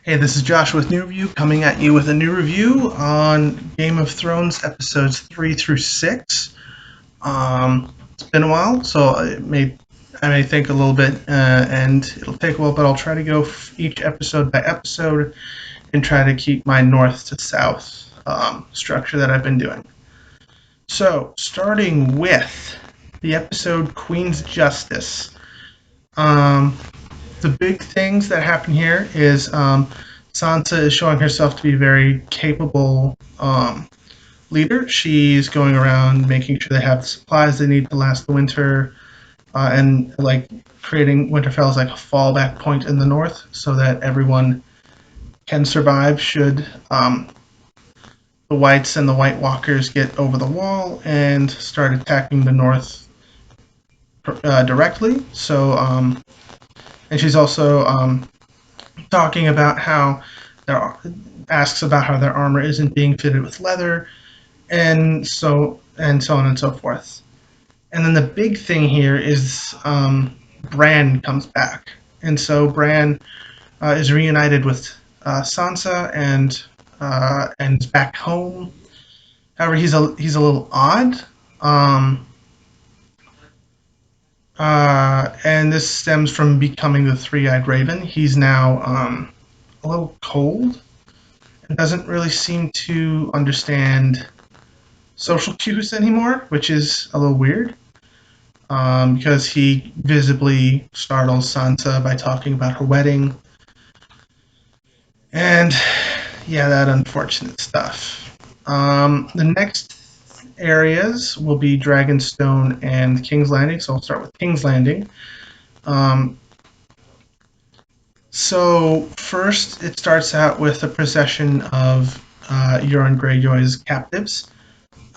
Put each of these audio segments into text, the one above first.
Hey, this is Josh with New Review coming at you with a new review on Game of Thrones episodes 3 through 6. It's been a while, so I may think a little bit, and it'll take a while, but I'll try to go each episode by episode and try to keep my north to south structure that I've been doing. So, starting with the episode Queen's Justice. Um, the big things that happen here is Sansa is showing herself to be a very capable leader. She's going around making sure they have the supplies they need to last the winter, and like creating Winterfell as like a fallback point in the north, so that everyone can survive should the Whites and the White Walkers get over the wall and start attacking the north directly. And she's also talking about how there asks about how their armor isn't being fitted with leather, and so on and so forth. And then the big thing here is Bran comes back, and so Bran is reunited with Sansa and is back home. However, he's a little odd. Um, and this stems from becoming the three-eyed raven. He's now a little cold and doesn't really seem to understand social cues anymore, which is a little weird because he visibly startles Sansa by talking about her wedding. And yeah, that unfortunate stuff. The next areas will be Dragonstone and King's Landing, so I'll start with King's Landing. Um, so first, it starts out with a procession of Euron Greyjoy's captives,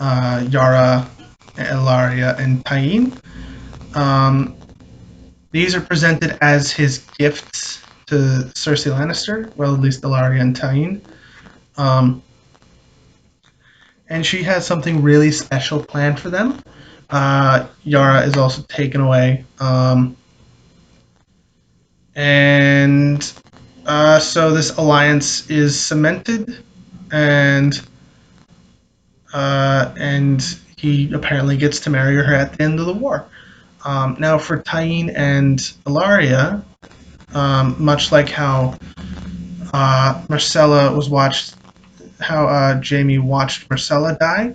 Yara, Elaria, and Tyene. Um, these are presented as his gifts to Cersei Lannister, well, at least Elaria and Tyene. Um, and she has something really special planned for them. Yara is also taken away. And so this alliance is cemented, and and he apparently gets to marry her at the end of the war. Now, for Tyene and Ilaria, much like how Marcella was watched, how Jamie watched Marcella die,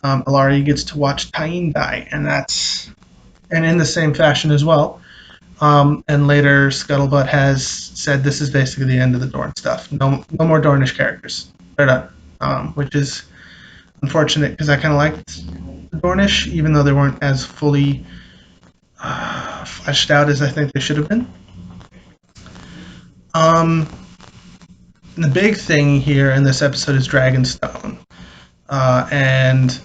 Ilaria gets to watch Tyene die, and in the same fashion as well. And later, Scuttlebutt has said this is basically the end of the Dorne stuff. No, no more Dornish characters. They're done, which is unfortunate because I kind of liked the Dornish, even though they weren't as fully fleshed out as I think they should have been. Um, the big thing here in this episode is Dragonstone, and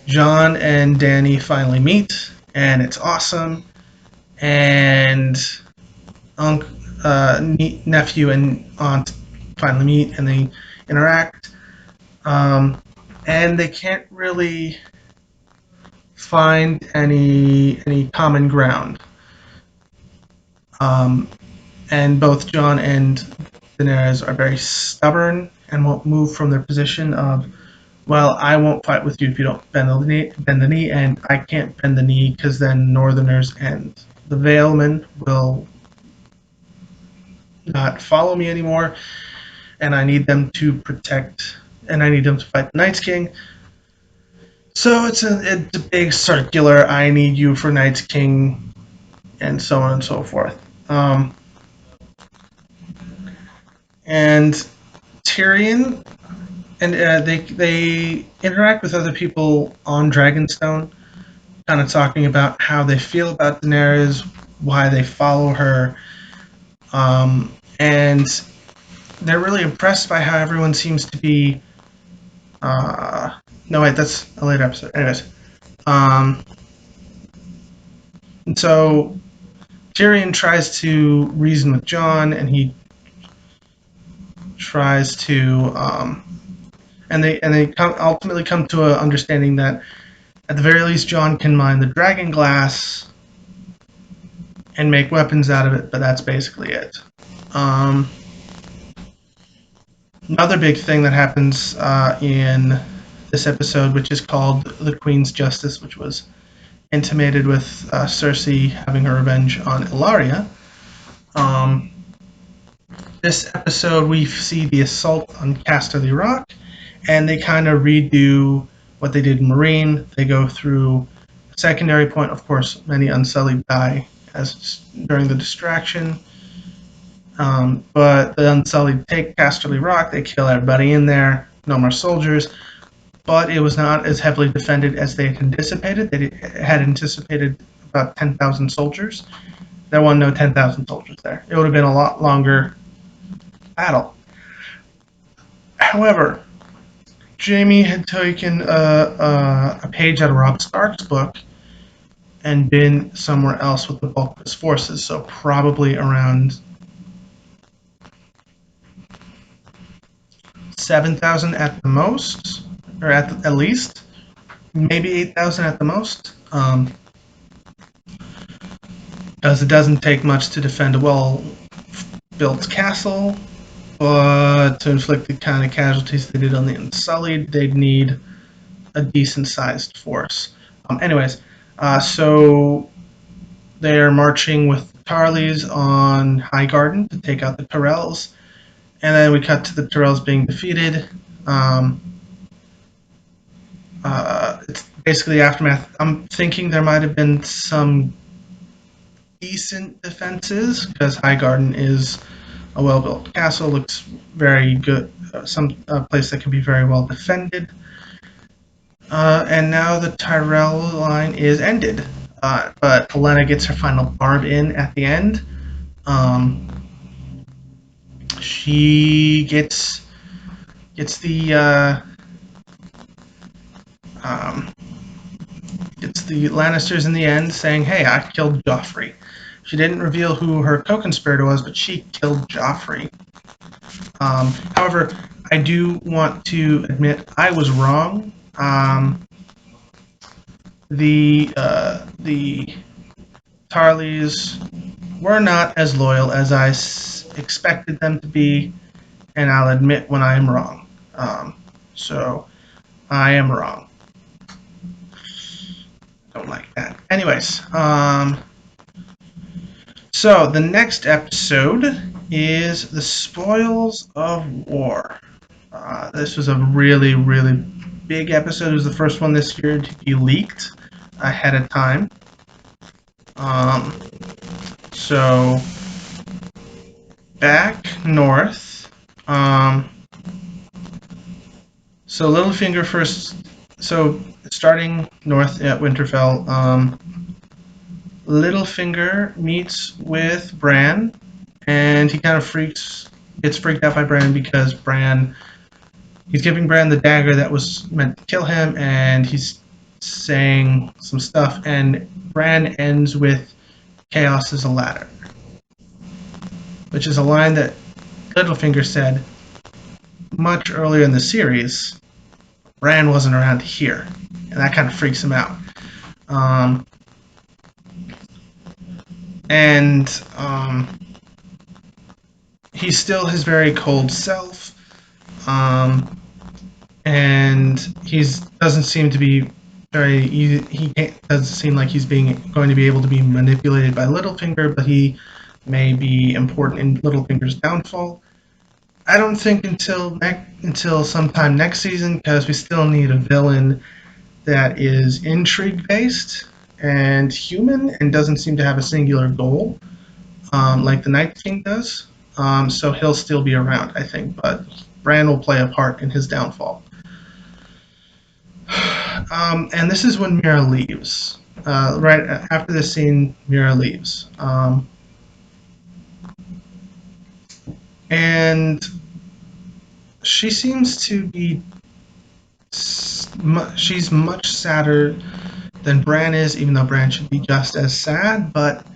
Jon and Dany finally meet, and it's awesome. And nephew and aunt finally meet, and they interact, and they can't really find any common ground. Um, and both Jon and Daenerys are very stubborn and won't move from their position of, well, I won't fight with you if you don't bend the knee, and I can't bend the knee because then Northerners and the Valemen will not follow me anymore, and I need them to protect, and I need them to fight the Night's King. So it's a big circular, I need you for Night's King, and so on and so forth. And Tyrion, and they interact with other people on Dragonstone, kind of talking about how they feel about Daenerys, why they follow her, and they're really impressed by how everyone seems to be. No, wait, that's a later episode. Anyways, um, and so Tyrion tries to reason with Jon, and he tries to, ultimately come to an understanding that at the very least Jon can mine the dragon glass and make weapons out of it, but that's basically it. Um, Another big thing that happens in this episode, which is called the Queen's Justice, which was intimated with Cersei having her revenge on Ilaria. Um, this episode, we see the assault on Casterly Rock, and they kind of redo what they did in Marine. They go through a secondary point. Of course, many Unsullied die as during the distraction. But the Unsullied take Casterly Rock. They kill everybody in there. No more soldiers. But it was not as heavily defended as they had anticipated. They had anticipated about 10,000 soldiers. There were no 10,000 soldiers there. It would have been a lot longer battle. However, Jamie had taken a page out of Robb Stark's book and been somewhere else with the bulk of his forces, so probably around 7,000 at the most, or at least, maybe 8,000 at the most. As it doesn't take much to defend a well-built castle, but to inflict the kind of casualties they did on the Unsullied, they'd need a decent-sized force. Anyways, so they're marching with the Tarleys on Highgarden to take out the Tyrells, and then we cut to the Tyrells being defeated. It's basically aftermath. I'm thinking there might have been some decent defenses because Highgarden is a well-built castle, looks very good, some place that can be very well defended. And now the Tyrell line is ended, but Olenna gets her final barb in at the end. She gets the Lannisters in the end saying, "Hey, I killed Joffrey." She didn't reveal who her co-conspirator was, but she killed Joffrey. However, I do want to admit I was wrong. The Tarleys were not as loyal as I expected them to be, and I'll admit when I am wrong. So I am wrong. Don't like that. Anyways, so the next episode is The Spoils of War. This was a really, really big episode. It was the first one this year to be leaked ahead of time. So back north. So Littlefinger first. So starting north at Winterfell, Littlefinger meets with Bran, and he kind of gets freaked out by Bran because he's giving Bran the dagger that was meant to kill him, and he's saying some stuff, and Bran ends with "Chaos is a ladder," which is a line that Littlefinger said much earlier in the series. Bran wasn't around to hear, and that kind of freaks him out. He's still his very cold self, and he doesn't seem to be very. He doesn't seem like he's going to be able to be manipulated by Littlefinger, but he may be important in Littlefinger's downfall. I don't think until sometime next season, because we still need a villain that is intrigue based and human and doesn't seem to have a singular goal, like the Night King does. So he'll still be around, I think, but Bran will play a part in his downfall. And this is when Mira leaves. Right after this scene, Mira leaves. And she seems to be. She's much sadder than Bran is, even though Bran should be just as sad, but.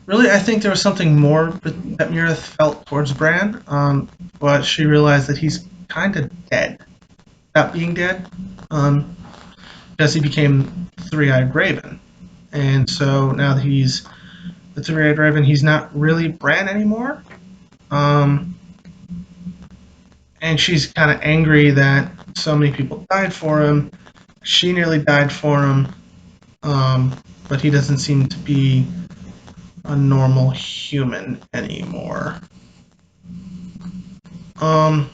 Really, I think there was something more that Mira felt towards Bran, but she realized that he's kind of dead. Not being dead, because he became Three-Eyed Raven. And so now that he's the three-eyed raven, he's not really Bran anymore. Um, and she's kind of angry that so many people died for him. She nearly died for him, but he doesn't seem to be a normal human anymore. Um,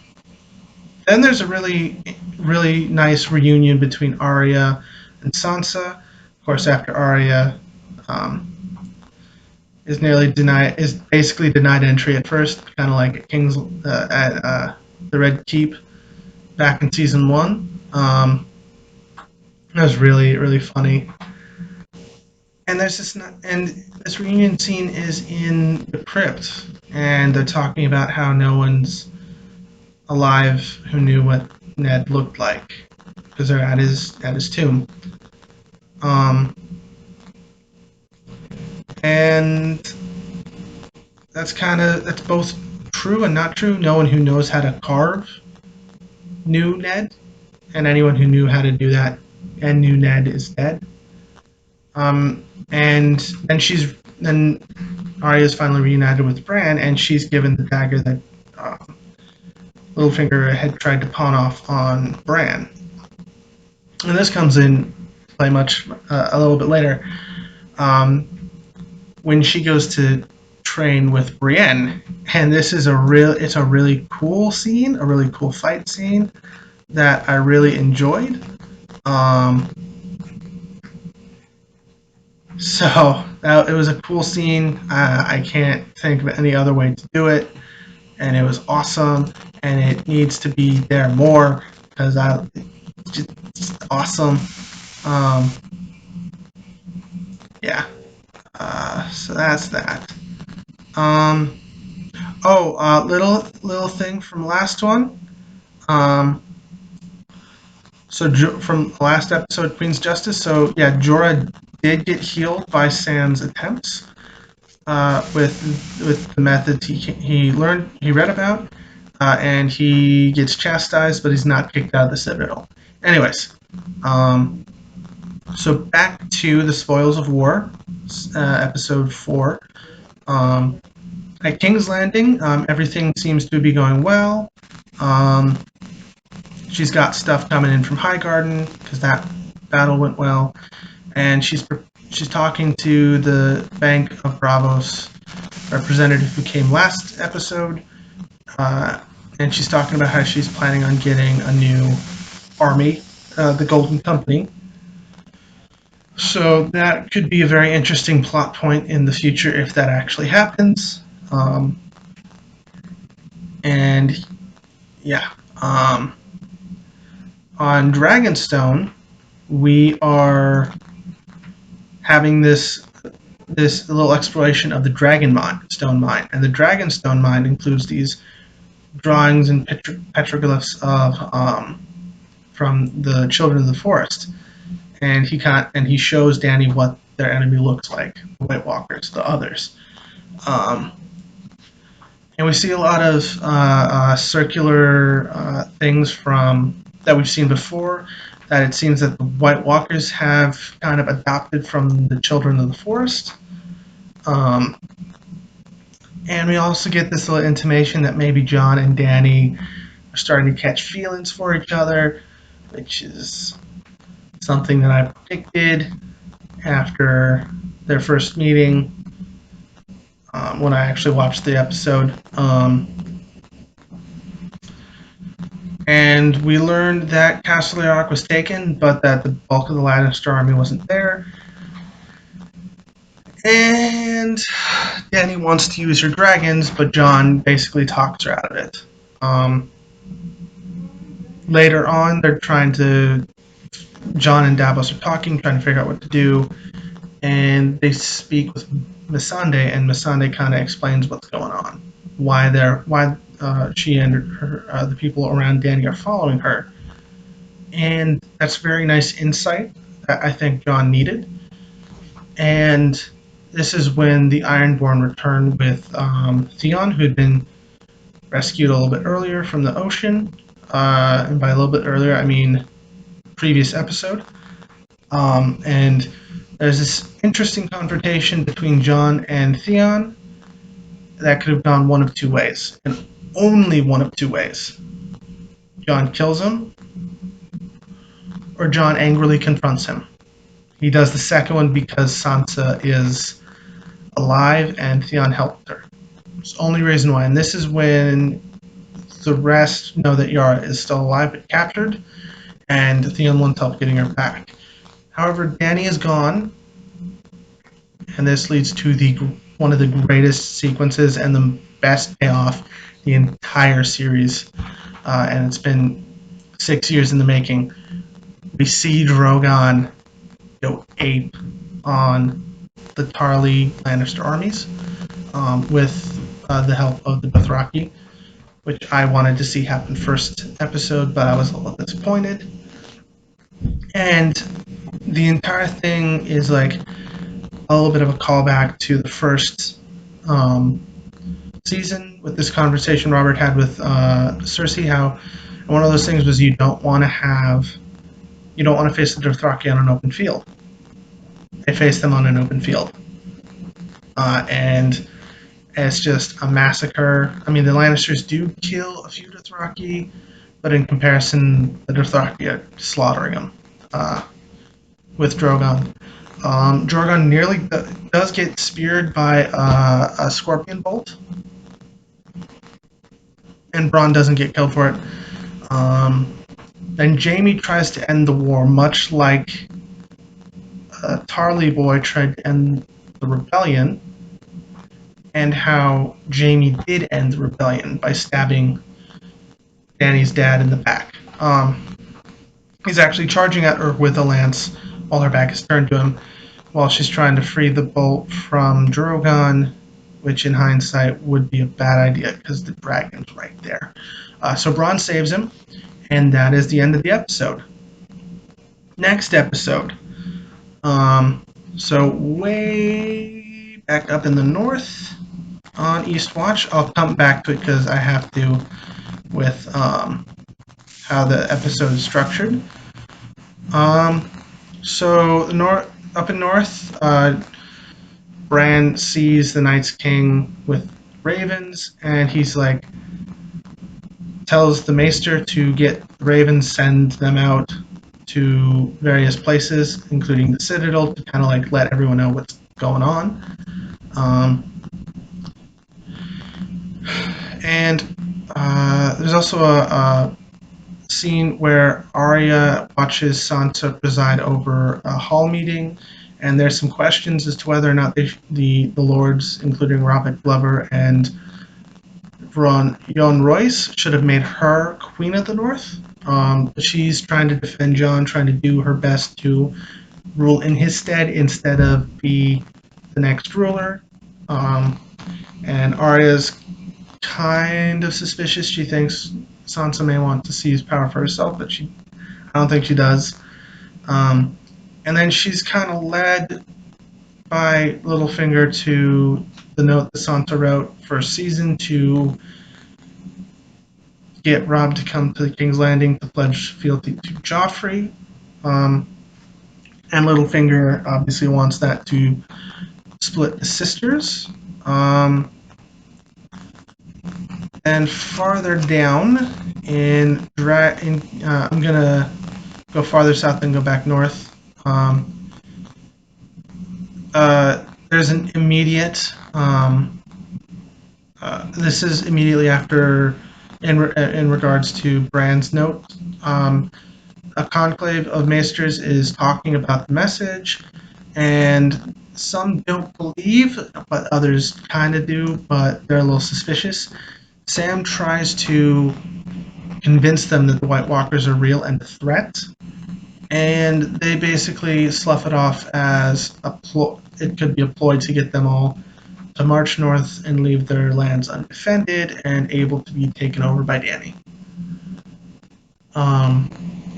then there's a really nice reunion between Arya and Sansa. Of course, after Arya is basically denied entry at first, kind of like at King's at the Red Keep back in season one. That was really funny. And this reunion scene is in the crypt, and they're talking about how no one's alive who knew what Ned looked like because they're at his tomb. And that's both true and not true. No one who knows how to carve knew Ned, and anyone who knew how to do that and knew Ned is dead. And then Arya is finally reunited with Bran, and she's given the dagger that Littlefinger had tried to pawn off on Bran. And this comes in play much a little bit later, when she goes to train with Brienne, and it's a really cool scene, a really cool fight scene that I really enjoyed. So it was a cool scene. I can't think of any other way to do it, and it was awesome. And it needs to be there more because it's awesome. Um, yeah. So that's that. Um, little thing from last one. Um, from the last episode, Queen's Justice. So yeah, Jorah did get healed by Sam's attempts with the methods he read about, and he gets chastised, but he's not kicked out of the Citadel. Anyways, so back to the Spoils of War, episode 4. At King's Landing, everything seems to be going well. She's got stuff coming in from Highgarden because that battle went well, and she's talking to the Bank of Bravos representative who came last episode, and she's talking about how she's planning on getting a new army, the Golden Company. So that could be a very interesting plot point in the future if that actually happens. And yeah, on Dragonstone, we are having this little exploration of the Dragonstone mine, and the Dragonstone mine includes these drawings and petroglyphs of from the Children of the Forest, and he shows Dany what their enemy looks like, the White Walkers, the others. And we see a lot of circular things from that we've seen before. That it seems that the White Walkers have kind of adopted from the Children of the Forest. And we also get this little intimation that maybe Jon and Dany are starting to catch feelings for each other, which is something that I predicted after their first meeting when I actually watched the episode. And we learned that Castle Rock was taken, but that the bulk of the Lannister army wasn't there. And Dany wants to use her dragons, but Jon basically talks her out of it. Later on, Jon and Davos are talking, trying to figure out what to do, and they speak with Missandei, and Missandei kind of explains what's going on, why she and the people around Dany are following her, and that's very nice insight that I think Jon needed. And this is when the Ironborn return with Theon, who had been rescued a little bit earlier from the ocean, and by a little bit earlier I mean previous episode. And There's this interesting confrontation between Jon and Theon that could have gone one of two ways, and only one of two ways. Jon kills him, or Jon angrily confronts him. He does the second one because Sansa is alive and Theon helped her. It's the only reason why. And this is when the rest know that Yara is still alive but captured, and Theon wants help getting her back. However, Dany is gone, and this leads to one of the greatest sequences and the best payoff the entire series. And it's been 6 years in the making. We see Drogon go ape on the Tarly Lannister armies with the help of the Dothraki, which I wanted to see happen first episode, but I was a little disappointed. And the entire thing is like a little bit of a callback to the first season with this conversation Robert had with Cersei. How one of those things was you don't want to face the Dothraki on an open field. They face them on an open field, and it's just a massacre. I mean, the Lannisters do kill a few Dothraki, but in comparison, the Dothraki are slaughtering them with Drogon. Drogon nearly does get speared by a scorpion bolt, and Bronn doesn't get killed for it. Then Jaime tries to end the war, much like Tarly Boy tried to end the rebellion, and how Jaime did end the rebellion by stabbing Dany's dad in the back. He's actually charging at her with a lance while her back is turned to him, while she's trying to free the bolt from Drogon, which in hindsight would be a bad idea because the dragon's right there. So Bronn saves him, and that is the end of the episode. Next episode. So way back up in the north on Eastwatch. I'll come back to it because I have to with how the episode is structured. So up in north, Bran sees the Night's King with ravens, and he's like, tells the Maester to get ravens, send them out to various places, including the Citadel, to kind of like let everyone know what's going on. And there's also a scene where Arya watches Sansa preside over a hall meeting, and there's some questions as to whether or not the lords, including Robert Glover and Jon Royce, should have made her Queen of the North. She's trying to defend Jon, trying to do her best to rule in his stead instead of be the next ruler. And Arya's kind of suspicious. She thinks Sansa may want to seize power for herself, but I don't think she does. And then she's kind of led by Littlefinger to the note that Sansa wrote for season 2 get Robb to come to the King's Landing to pledge fealty to Joffrey. And Littlefinger obviously wants that to split the sisters. And farther down I'm gonna go farther south and go back north. There's an immediate. This is immediately after, in regards to Bran's note. A conclave of maesters is talking about the message, and some don't believe, but others kind of do, but they're a little suspicious. Sam tries to convince them that the White Walkers are real and a threat, and they basically slough it off as it could be a ploy to get them all to march north and leave their lands undefended and able to be taken over by Dany.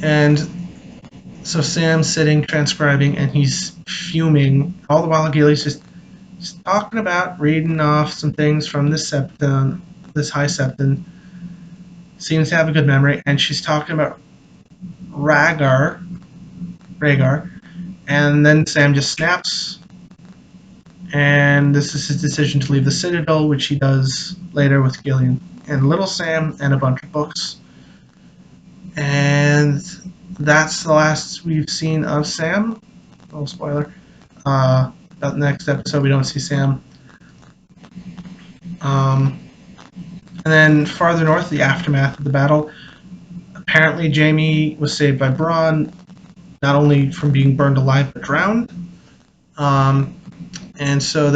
And so Sam's sitting, transcribing, and he's fuming. All the while, Gilly's just talking about, reading off some things from this septon, this high septon. Seems to have a good memory, and she's talking about Rhaegar, And then Sam just snaps, and this is his decision to leave the Citadel, which he does later with Gillian and Little Sam and a bunch of books. And that's the last we've seen of Sam. No spoiler. About the next episode, we don't see Sam. And then farther north, the aftermath of the battle. Apparently, Jaime was saved by Bronn, not only from being burned alive but drowned. And so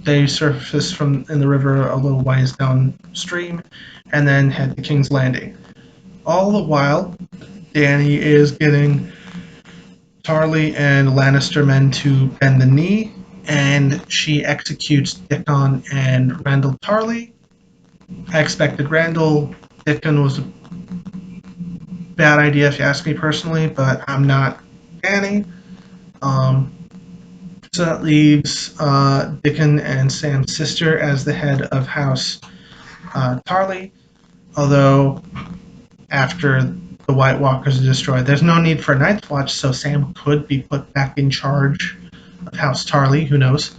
they surface from in the river a little ways downstream, and then head to King's Landing. All the while, Dany is getting Tarly and Lannister men to bend the knee, and she executes Dickon and Randall Tarly. I expected Randall. Dickon was a bad idea if you ask me personally, but I'm not Dany. So that leaves Dickon and Sam's sister as the head of House Tarly, although after the White Walkers are destroyed, there's no need for a Night's Watch, so Sam could be put back in charge of House Tarly, who knows.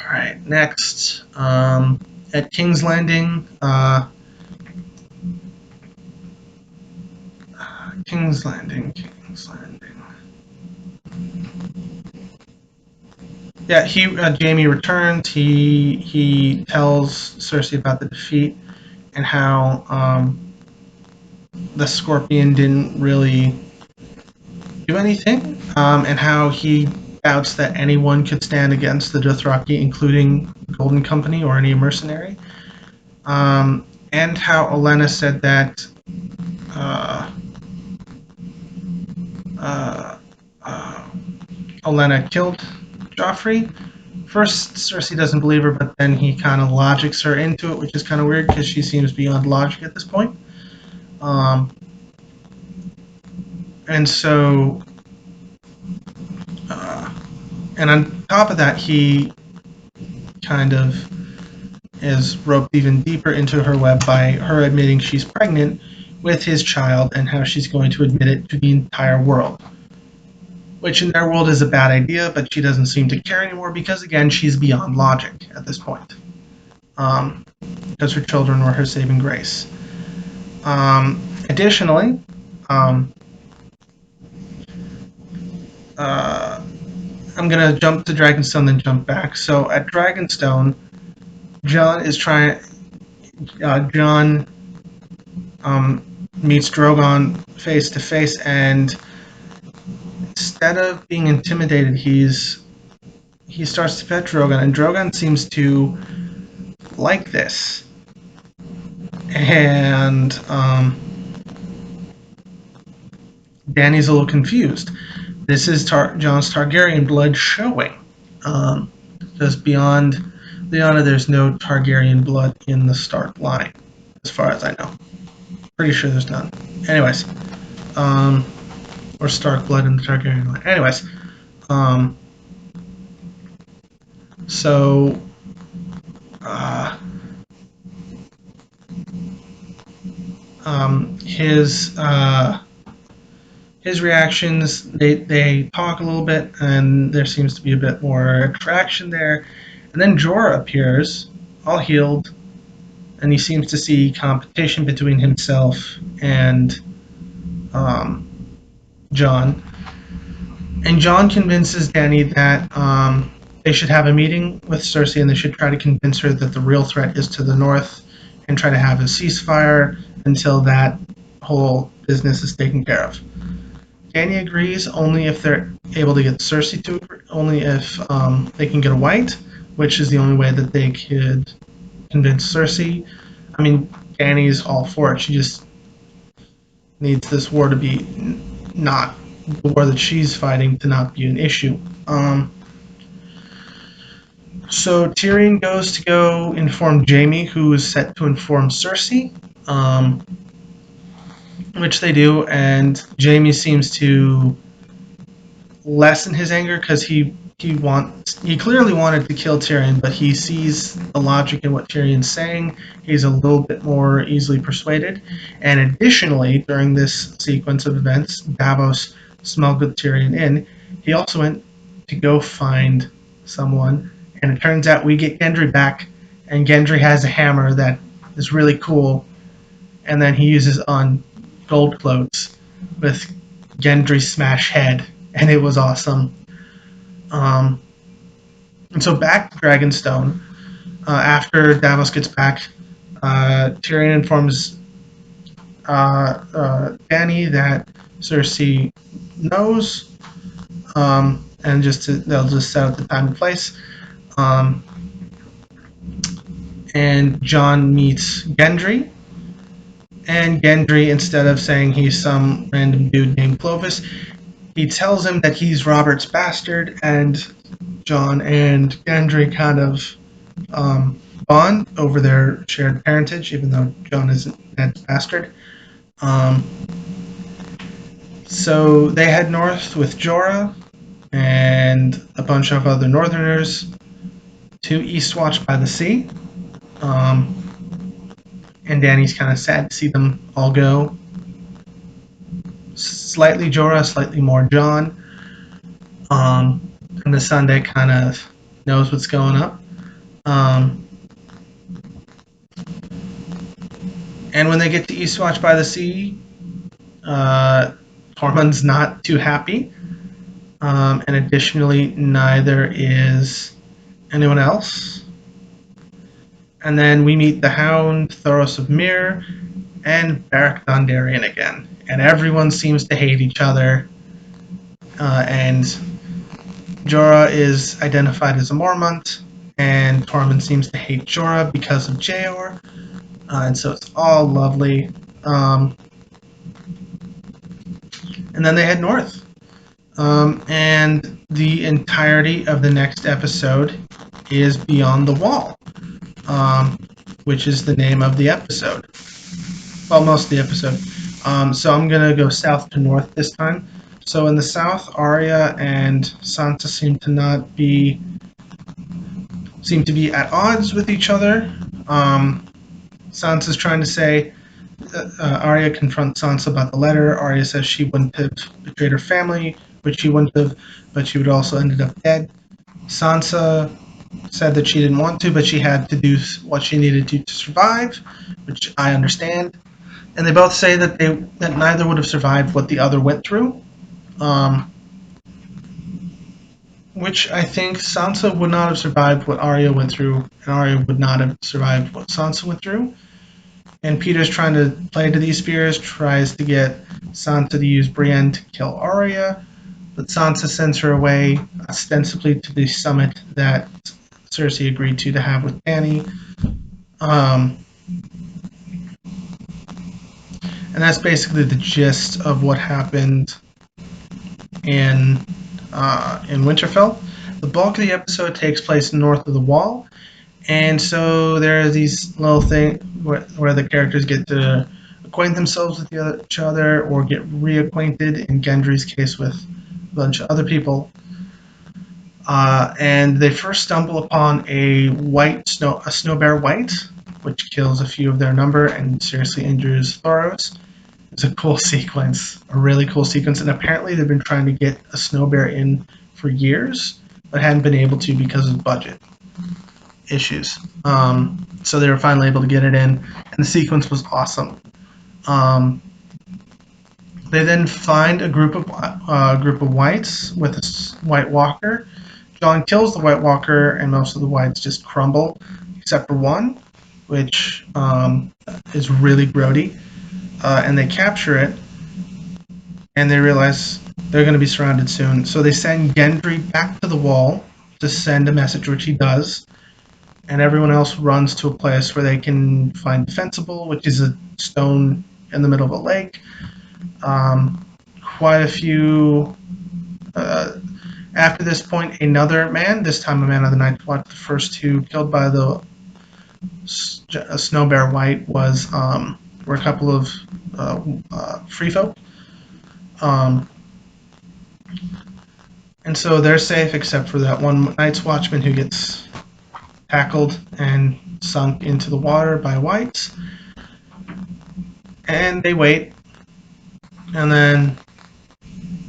Alright, next. At King's Landing, King's Landing. Yeah, Jaime returns. He tells Cersei about the defeat and how the Scorpion didn't really do anything, and how he doubts that anyone could stand against the Dothraki, including the Golden Company or any mercenary. And how Olenna said that Olenna killed Joffrey. First, Cersei doesn't believe her, but then he kind of logics her into it, which is kind of weird because she seems beyond logic at this point. And so, and on top of that, he kind of is roped even deeper into her web by her admitting she's pregnant with his child and how she's going to admit it to the entire world. Which in their world is a bad idea, but she doesn't seem to care anymore because, again, she's beyond logic at this point. Because her children were her saving grace. Additionally, I'm going to jump to Dragonstone, then jump back. So at Dragonstone, Jon meets Drogon face to face, and instead of being intimidated, he starts to pet Drogon, and Drogon seems to like this. And Dany's a little confused. This is Jon's Targaryen blood showing. Just beyond Lyanna, there's no Targaryen blood in the Stark line, as far as I know. Pretty sure there's none. Anyways, or Stark blood in the Targaryen line. Anyways, so his reactions, they talk a little bit, and there seems to be a bit more attraction there. And then Jorah appears, all healed, and he seems to see competition between himself and Jon. And Jon convinces Dany that they should have a meeting with Cersei, and they should try to convince her that the real threat is to the north, and try to have a ceasefire until that whole business is taken care of. Dany agrees only if they're able to get Cersei to agree, only if they can get a white, which is the only way that they could convince Cersei. I mean, Dany's all for it. She just needs this war to be not the war that she's fighting to not be an issue. So Tyrion goes to go inform Jaime, who is set to inform Cersei, which they do, and Jaime seems to lessen his anger because he clearly wanted to kill Tyrion, but he sees the logic in what Tyrion's saying. He's a little bit more easily persuaded. And additionally, during this sequence of events, Davos smuggled Tyrion in, he also went to go find someone, and it turns out we get Gendry back, and Gendry has a hammer that is really cool, and then he uses on gold cloaks with Gendry smash head, and it was awesome. Um, and so back to Dragonstone, after Davos gets back, Tyrion informs Dany that Cersei knows, and they'll just set up the time and place. Um, and Jon meets Gendry, and Gendry, instead of saying he's some random dude named Clovis, he tells him that he's Robert's bastard, and Jon and Gendry kind of bond over their shared parentage, even though Jon isn't Ned's bastard. Um, so they head north with Jorah and a bunch of other Northerners to Eastwatch by the Sea. Um, and Dany's kind of sad to see them all go. Slightly Jorah, slightly more Jon. And the Sunday kind of knows what's going up. And when they get to Eastwatch by the Sea, Tormund's not too happy. And additionally, neither is anyone else. And then we meet the Hound, Thoros of Myr, and Beric Dondarrion again. And everyone seems to hate each other. And Jorah is identified as a Mormont, and Tormund seems to hate Jorah because of Jeor. And so it's all lovely. And then they head north. And the entirety of the next episode is Beyond the Wall, which is the name of the episode. Well, most of the episode. So I'm going to go south to north this time. So in the south, Arya and Sansa seem to be at odds with each other. Sansa's trying to say, Arya confronts Sansa about the letter. Arya says she wouldn't have betrayed her family, which she wouldn't have, but she would also ended up dead. Sansa said that she didn't want to, but she had to do what she needed to survive, which I understand. And they both say that neither would have survived what the other went through, which I think Sansa would not have survived what Arya went through, and Arya would not have survived what Sansa went through. And Peter's trying to play to these fears, tries to get Sansa to use Brienne to kill Arya, but Sansa sends her away, ostensibly to the summit that Cersei agreed to have with Dany. And that's basically the gist of what happened in Winterfell. The bulk of the episode takes place north of the Wall, and so there are these little things where the characters get to acquaint themselves with each other or get reacquainted, in Gendry's case with a bunch of other people. And they first stumble upon a snow bear white, which kills a few of their number and seriously injures Thoros. It's a cool sequence, a really cool sequence, and apparently they've been trying to get a snow bear in for years, but hadn't been able to because of budget issues. So they were finally able to get it in, and the sequence was awesome. They then find a group of whites with a White Walker. Jon kills the White Walker, and most of the whites just crumble, except for one, which is really grody. And they capture it, and they realize they're going to be surrounded soon. So they send Gendry back to the Wall to send a message, which he does, and everyone else runs to a place where they can find Defensible, which is a stone in the middle of a lake. Quite a few... after this point, another man, this time a man of the Night's Watch, the first two killed by the Snow Bear White were a couple of free folk. And so they're safe except for that one Night's Watchman who gets tackled and sunk into the water by whites. And they wait. And then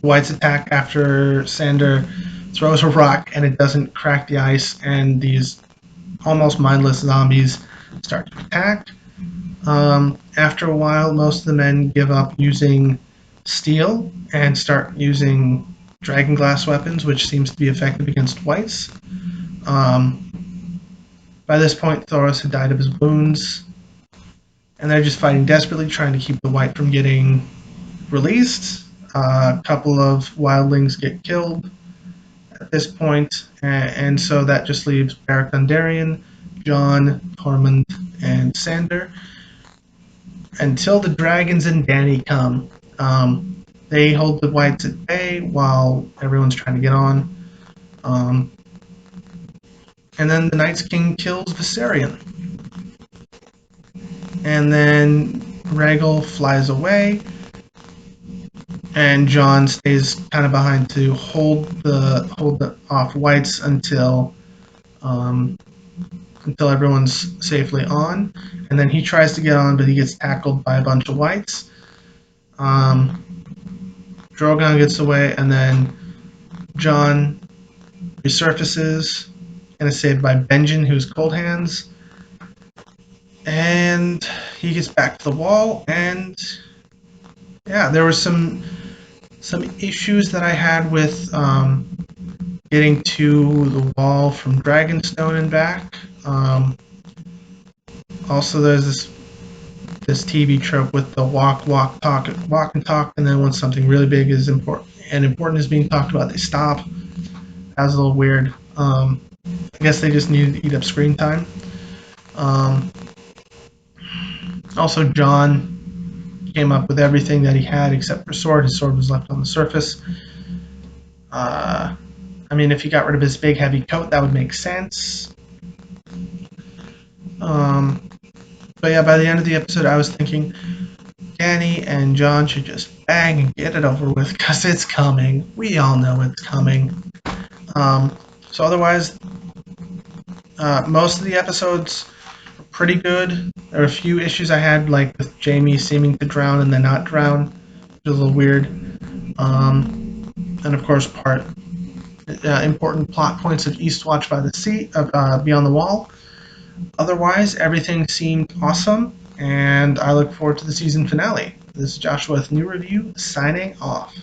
Whites attack after Sander throws a rock and it doesn't crack the ice, and these almost mindless zombies start to attack. After a while, most of the men give up using steel and start using dragon glass weapons, which seems to be effective against whites. By this point, Thoros had died of his wounds, and they're just fighting desperately, trying to keep the white from getting released. A couple of wildlings get killed at this point, and so that just leaves Beric Dondarrion, Jon, Tormund, and Sander until the dragons and Dany come. They hold the whites at bay while everyone's trying to get on. And then the Night's King kills Viserion. And then Rhaegal flies away, and Jon stays kind of behind to hold the off whites until everyone's safely on. And then he tries to get on, but he gets tackled by a bunch of whites. Drogon gets away, and then Jon resurfaces and is saved by Benjen, who's Cold Hands. And he gets back to the wall, and yeah, there were some issues that I had with getting to the wall from Dragonstone and back. Also, there's this TV trope with the walk, and talk, and then when something really big is important is being talked about, they stop. That was a little weird. I guess they just needed to eat up screen time. Also, Jon came up with everything that he had except for sword. His sword was left on the surface. I mean, if he got rid of his big heavy coat, that would make sense. But yeah, by the end of the episode, I was thinking Dany and Jon should just bang and get it over with, because it's coming. We all know it's coming. So otherwise, most of the episodes were pretty good. There were a few issues I had, like with Jaime seeming to drown and then not drown, which was a little weird. And of course, important plot points of Eastwatch by the Sea, Beyond the Wall. Otherwise, everything seemed awesome, and I look forward to the season finale. This is Joshua with New Review, signing off.